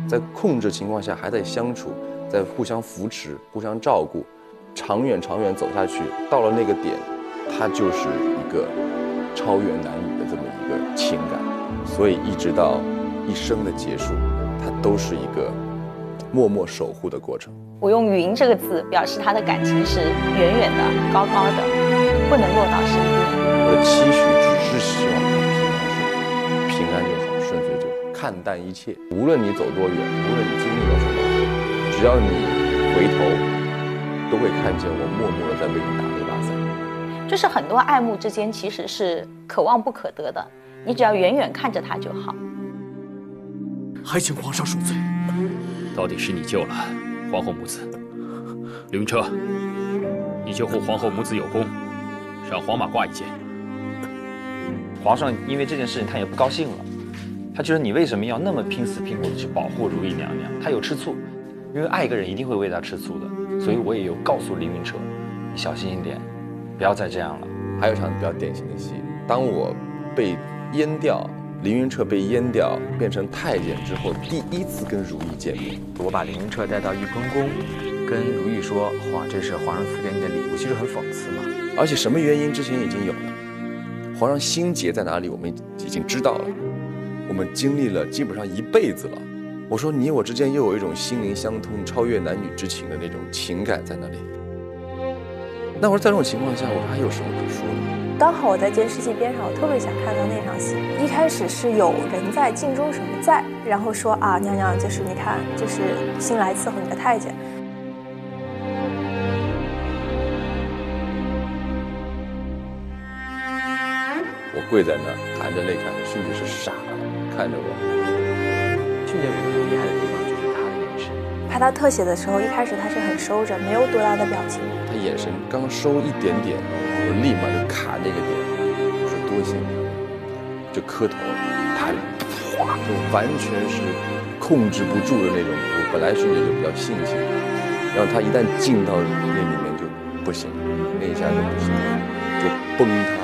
在控制情况下还在相处，在互相扶持、互相照顾，长远走下去，到了那个点，它就是一个超越男女的这么一个情感，所以一直到一生的结束，它都是一个默默守护的过程。我用云这个字表示他的感情是远远的、高高的，不能落到身边。我的期许只是希望他平安就好，顺遂就好，看淡一切。无论你走多远，无论你经历了什么，只要你回回头都会看见我默默的在为你打那把伞。就是很多爱慕之间其实是可望不可得的，你只要远远看着他就好。还请皇上恕罪。到底是你救了皇后母子，刘云车，你救护皇后母子有功，赏黄马褂一件。皇上因为这件事情他也不高兴了，他觉得你为什么要那么拼死拼活的去保护如意娘娘？他有吃醋，因为爱一个人一定会为他吃醋的，所以我也有告诉凌云彻，你小心一点，不要再这样了。还有场比较典型的戏，当我被阉掉，凌云彻被阉掉变成太监之后，第一次跟如意见面，我把凌云彻带到玉坤宫，跟如意说：“哇，这是皇上赐给你的礼物。”其实很讽刺嘛。而且什么原因之前已经有了，皇上心结在哪里，我们已经知道了，我们经历了基本上一辈子了。我说你我之间又有一种心灵相通、超越男女之情的那种情感在那里。那我说在这种情况下，我说还有什么可说的？刚好我在监视器边上，我特别想看到那场戏。一开始是有人在，镜中什么在，然后说啊，娘娘，就是你看，就是新来伺候你的太监。我跪在那儿，含着泪看着，迅姐是傻了，看着我。迅姐有一个很厉害的地方，就是她的眼神。拍他特写的时候，一开始他是很收着，没有多大的表情。他眼神刚收一点点，我立马就卡那个点。我说多谢你，就磕头，他哗，就完全是控制不住的那种。我本来迅姐就比较性情，然后他一旦进到那里面就不行，那一下就不行，就崩塌。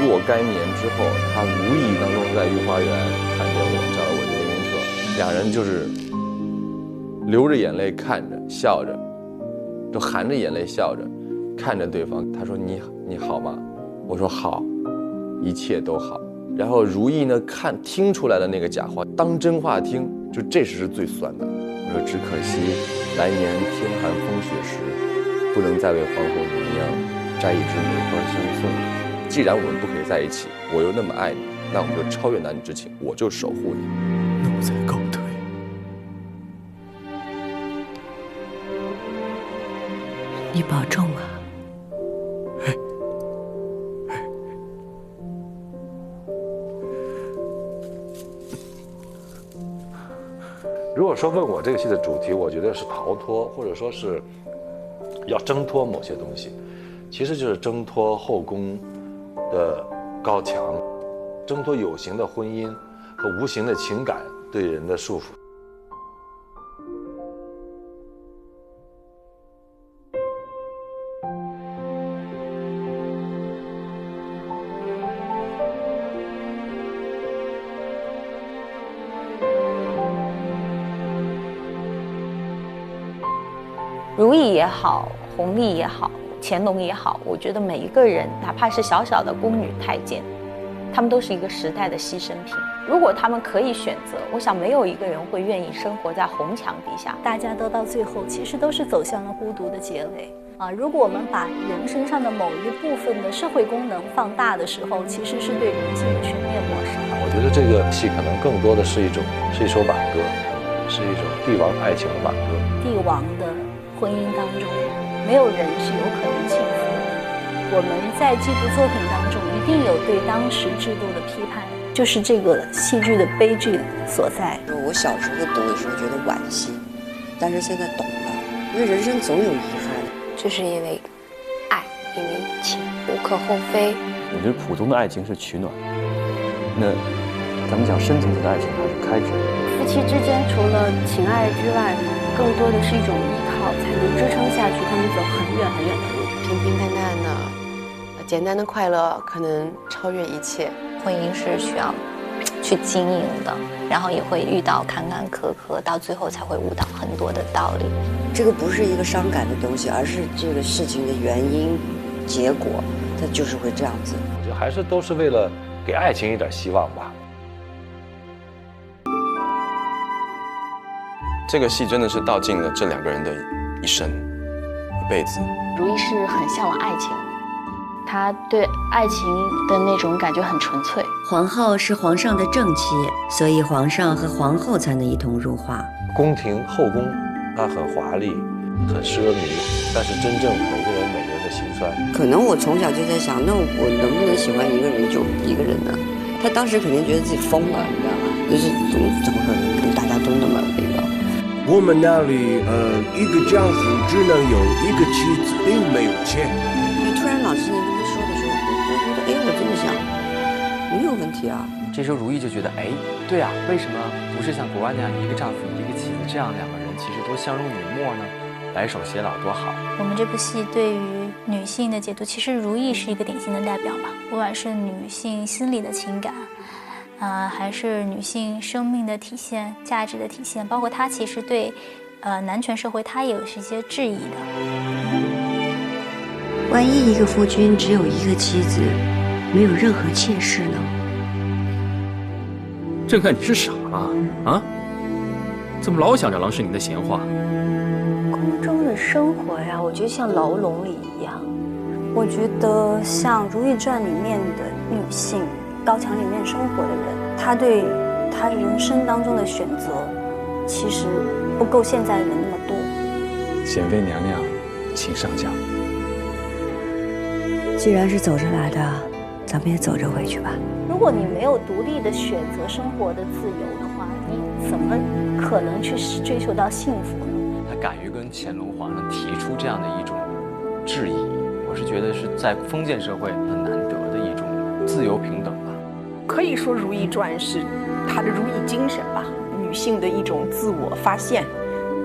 若干年之后，他无意当中在御花园看见我，找了我的凌云彻，两人就是流着眼泪看着，笑着，都含着眼泪笑着，看着对方。他说：“你好吗？”我说：“好，一切都好。”然后如意呢，听出来了那个假话，当真话听，就这是最酸的。我说：“只可惜来年天寒风雪时，不能再为皇后娘娘摘一枝梅花相送。既然我们不可以在一起，我又那么爱你，那我们就超越男女之情，我就守护你。”奴才告退。你保重啊。如果说问我这个戏的主题，我觉得是逃脱，或者说是要挣脱某些东西，其实就是挣脱后宫的高墙，挣脱有形的婚姻和无形的情感对人的束缚。如意也好，弘历也好，乾隆也好，我觉得每一个人，哪怕是小小的宫女太监，他们都是一个时代的牺牲品。如果他们可以选择，我想没有一个人会愿意生活在红墙底下。大家都到最后，其实都是走向了孤独的结尾啊！如果我们把人身上的某一部分的社会功能放大的时候，其实是对人性的全面抹杀。我觉得这个戏可能更多的是一首挽歌，是一种帝王爱情的挽歌。帝王的婚姻当中，没有人是有可能幸福的。我们在这部作品当中，一定有对当时制度的批判，就是这个戏剧的悲剧所在。我小时候读的时候觉得惋惜，但是现在懂了，因为人生总有遗憾。就是因为爱，因为情，无可厚非。我觉得普通的爱情是取暖，那咱们讲深层次的爱情还是开triển。夫妻之间除了情爱之外，更多的是一种依靠，才能支撑下去他们走很远很远的路。平平淡淡的，简单的快乐可能超越一切。婚姻是需要去经营的，然后也会遇到坎坎坷坷，到最后才会悟到很多的道理。这个不是一个伤感的东西，而是这个事情的原因、结果，它就是会这样子。我觉得还是都是为了给爱情一点希望吧。这个戏真的是道尽了这两个人的一生、一辈子。如意是很向往爱情，他对爱情的那种感觉很纯粹。皇后是皇上的正妻，所以皇上和皇后才能一同入画。宫廷后宫，它很华丽，很奢靡，但是真正每个人的心酸。可能我从小就在想，那我能不能喜欢一个人就一个人呢？他当时肯定觉得自己疯了，你知道吗？就是怎么可能大家都那么那个？我们那里一个丈夫只能有一个妻子，并没有钱。突然老师您这么说的时候，我觉得我这么想没有问题啊。这时候如懿就觉得，对啊，为什么不是像国外那样一个丈夫一个妻子，这样两个人其实多相濡以沫呢？白首偕老多好。我们这部戏对于女性的解读，其实如懿是一个典型的代表吧，不管是女性心理的情感，还是女性生命的体现、价值的体现，包括她其实对男权社会她也有一些质疑的。万一一个夫君只有一个妻子，没有任何妾室呢？朕看你是傻了啊！怎么老想着郎世宁的闲话？宫中的生活呀，我觉得像牢笼里一样。我觉得像《如懿传》里面的女性，高墙里面生活的人，她对她人生当中的选择，其实不够现在人那么多。显妃娘娘，请上轿。既然是走着来的，咱们也走着回去吧。如果你没有独立的选择生活的自由的话，你怎么可能去追求到幸福呢？他敢于跟乾隆皇上提出这样的一种质疑，我是觉得是在封建社会很难得的一种自由平等吧。可以说《如懿传》是她的如懿精神吧，女性的一种自我发现、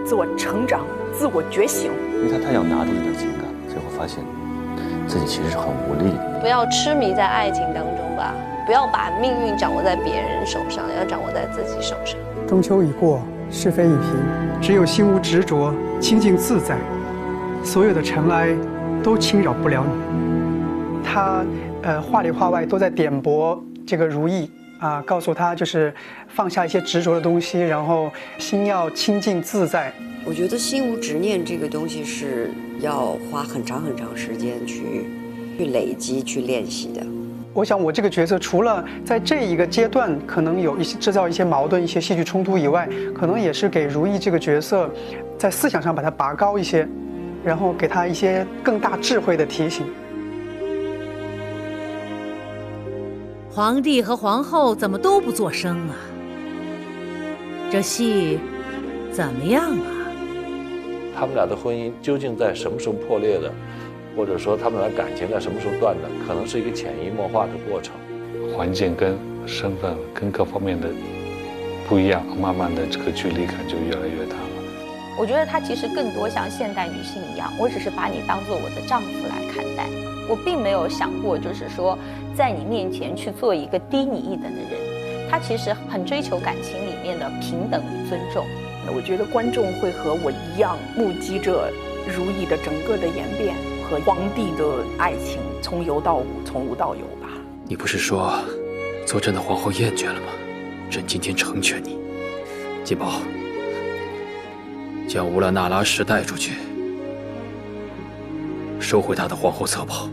自我成长、自我觉醒。因为他要拿住这点情感，最后发现自己其实是很无力的。不要痴迷在爱情当中吧，不要把命运掌握在别人手上，要掌握在自己手上。中秋已过，是非已平，只有心无执着，清净自在，所有的尘埃都侵扰不了你。他话里话外都在点拨这个如懿啊，告诉他就是放下一些执着的东西，然后心要清净自在。我觉得心无执念这个东西是要花很长很长时间去累积、去练习的。我想我这个角色除了在这一个阶段可能有一些制造一些矛盾、一些戏剧冲突以外，可能也是给如懿这个角色在思想上把它拔高一些，然后给她一些更大智慧的提醒。皇帝和皇后怎么都不作声啊？这戏怎么样啊？他们俩的婚姻究竟在什么时候破裂的，或者说他们俩感情在什么时候断的，可能是一个潜移默化的过程。环境跟身份跟各方面的不一样，慢慢的这个距离感就越来越大了。我觉得她其实更多像现代女性一样，我只是把你当做我的丈夫来看待，我并没有想过就是说在你面前去做一个低你一等的人。她其实很追求感情里面的平等与尊重。我觉得观众会和我一样目击着如懿的整个的演变和皇帝的爱情从有到无，从无到有吧。你不是说做朕的皇后厌倦了吗？朕今天成全你。金宝，将乌拉那拉氏带出去，收回她的皇后侧袍。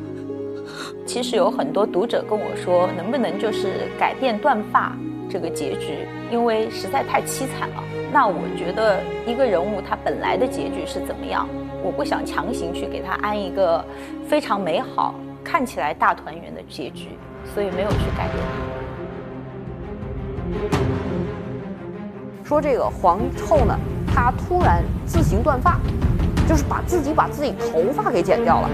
其实有很多读者跟我说，能不能就是改变断发这个结局，因为实在太凄惨了。那我觉得一个人物他本来的结局是怎么样，我不想强行去给他安一个非常美好、看起来大团圆的结局，所以没有去改变它。说这个皇后呢，她突然自行断发，就是把自己头发给剪掉了。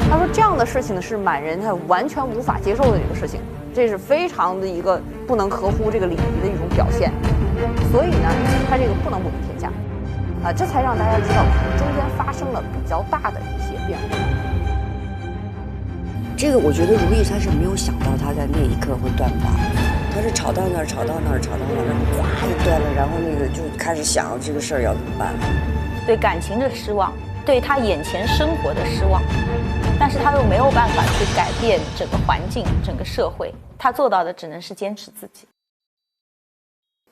他说这样的事情呢，是满人他完全无法接受的一个事情，这是非常的一个不能合乎这个礼仪的一种表现。所以呢，他这个不能母仪天下，这才让大家知道中间发生了比较大的一些变化。这个我觉得如懿她是没有想到她在那一刻会断发，她是吵到那儿，吵到那儿，吵到那儿，然后哗就断了，然后那个就开始想这个事儿要怎么办了。对感情的失望，对他眼前生活的失望，但是他又没有办法去改变整个环境、整个社会，他做到的只能是坚持自己。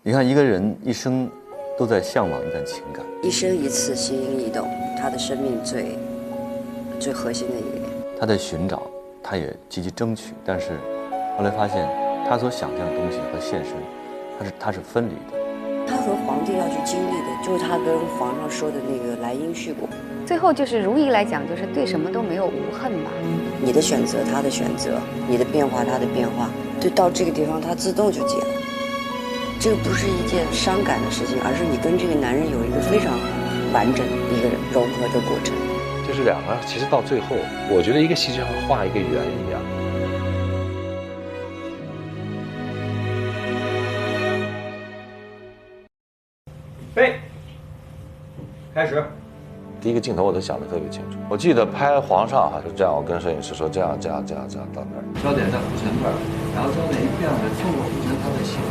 你看，一个人一生都在向往一段情感，一生一次，心应一动，他的生命最核心的一个点。他在寻找他也积极争取，但是后来发现他所想象的东西和现实，他是分离的。他和皇帝要去经历的，就是他跟皇上说的那个来因续果。最后就是如懿来讲，就是对什么都没有无恨吧。你的选择，他的选择；你的变化，他的变化。对，到这个地方，他自动就结了。这个不是一件伤感的事情，而是你跟这个男人有一个非常完整一个融合的过程。就是两个，其实到最后，我觉得一个戏就像画一个圆一样。备，开始。第一个镜头我都想得特别清楚。我记得拍皇上哈是这样，我跟摄影师说这样到那儿，焦点在虎臣这儿，然后焦点一变了，通过虎臣他会醒来。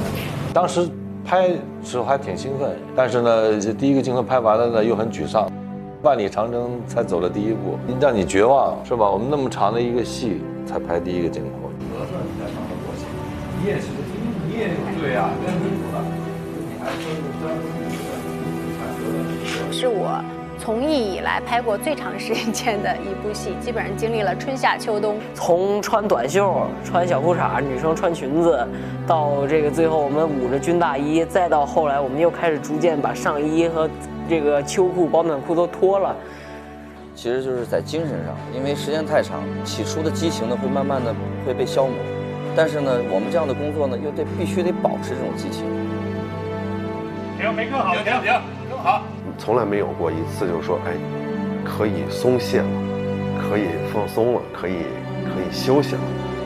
当时拍时候还挺兴奋，但是呢，第一个镜头拍完了呢又很沮丧。万里长征才走了第一步，让你绝望是吧？我们那么长的一个戏才拍第一个镜头。得瑟你在上面过去，你也是，你也有罪啊，跟你有了，你还说是我从艺以来拍过最长时间的一部戏，基本上经历了春夏秋冬。从穿短袖、穿小裤衩，女生穿裙子，到这个最后我们捂着军大衣，再到后来我们又开始逐渐把上衣和这个秋裤、保暖裤都脱了。其实就是在精神上，因为时间太长，起初的激情呢会慢慢的会被消磨，但是呢，我们这样的工作呢又必须得保持这种激情。停，没更好，停，更好。从来没有过一次就是说，哎，可以松懈了，可以放松了，可以休息了。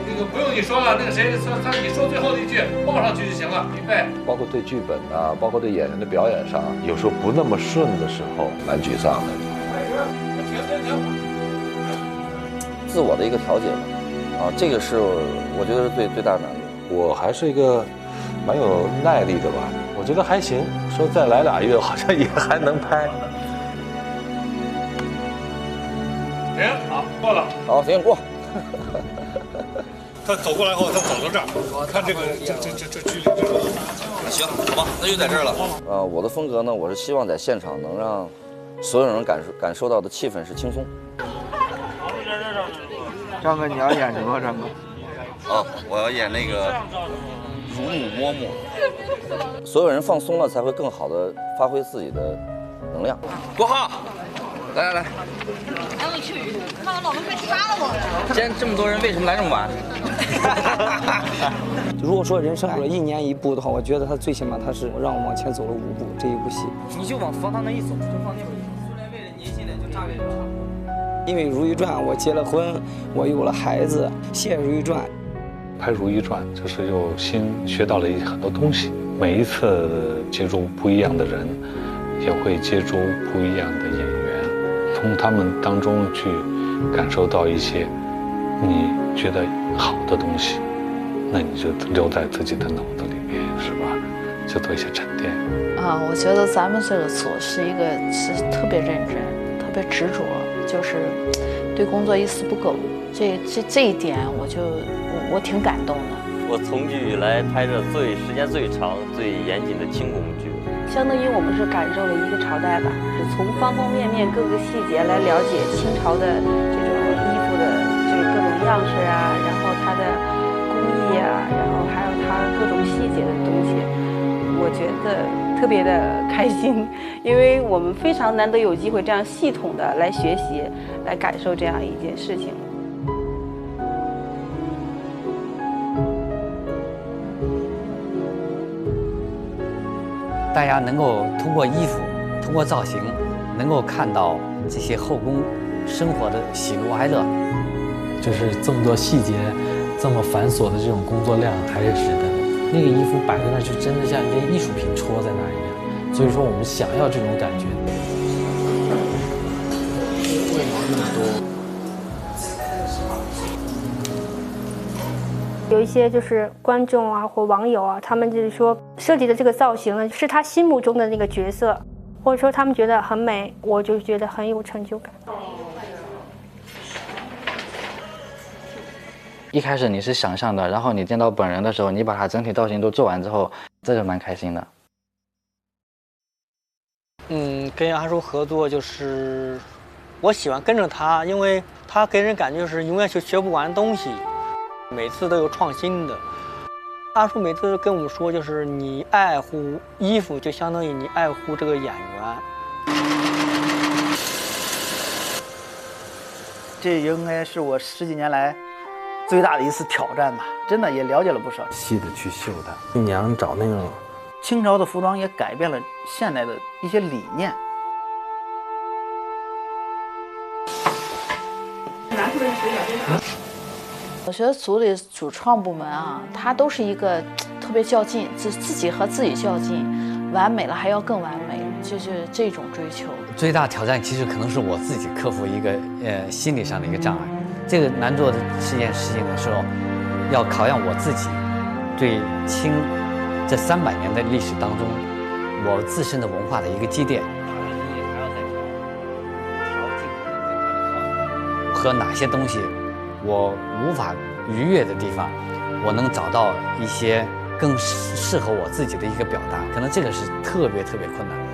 那个不用你说了，那个谁，你说最后一句，报上去就行了，预备。包括对剧本啊，包括对演员的表演上，有时候不那么顺的时候，蛮沮丧的。停。自我的一个调节吧，这个是我觉得是最大的难度。我还是一个蛮有耐力的吧，我觉得还行。说再来2月，好像也还能拍。停，好，过了。好，行，过。他走过来后，他走到这儿，看这个这距离，行，好吧，那就在这儿了。我的风格呢，我是希望在现场能让所有人感受到的气氛是轻松。张哥，你要演什么？张哥？我要演那个乳母嬷嬷。所有人放松了，才会更好的发挥自己的能量。国浩，来。哎我去，看我老婆快杀了我了！今天这么多人，为什么来这么晚？如果说人生有了1年1部的话，我觉得他最起码他是让我往前走了5步。这一部戏，你就往房堂那一走，就放那边。苏联为了年轻点就炸给人了。因为《如懿传》，我结了婚，我有了孩子。谢《如懿传》，拍《如懿传》就是又新学到了很多东西。每一次接触不一样的人，也会接触不一样的演员，从他们当中去感受到一些你觉得好的东西，那你就留在自己的脑子里面，是吧？就做一些沉淀。我觉得咱们这个组是特别认真、特别执着，就是对工作一丝不苟。这一点，我挺感动的。我从剧以来拍着时间最长、最严谨的清宫剧，相当于我们是感受了一个朝代吧，从方方面面各个细节来了解清朝的这种衣服的，就是各种样式啊，然后它的工艺啊，然后还有它各种细节的东西，我觉得特别的开心，因为我们非常难得有机会这样系统的来学习，来感受这样一件事情。大家能够通过衣服、通过造型，能够看到这些后宫生活的喜怒哀乐。就是这么多细节，这么繁琐的这种工作量，还是值得的。那个衣服摆在那儿，就真的像一件艺术品戳在那儿一样。所以说，我们想要这种感觉。为毛那么多？有一些就是观众啊或网友啊，他们就是说设计的这个造型呢，是他心目中的那个角色，或者说他们觉得很美，我就觉得很有成就感。一开始你是想象的，然后你见到本人的时候，你把它整体造型都做完之后，这就蛮开心的。跟阿叔合作就是我喜欢跟着他，因为他给人感觉就是永远学不完东西，每次都有创新的。阿叔每次跟我们说，就是你爱护衣服，就相当于你爱护这个演员。这应该是我10几年来最大的一次挑战吧，真的也了解了不少。细的去绣它，尽量找那种清朝的服装也改变了现代的一些理念。我觉得组里主创部门啊，他都是一个特别较劲，自己和自己较劲，完美了还要更完美，就是这种追求。最大挑战其实可能是我自己克服一个心理上的一个障碍。这个难做的实验的时候，要考验我自己对清这300年的历史当中，我自身的文化的一个积淀。和哪些东西我无法逾越的地方，我能找到一些更适合我自己的一个表达，可能这个是特别困难的。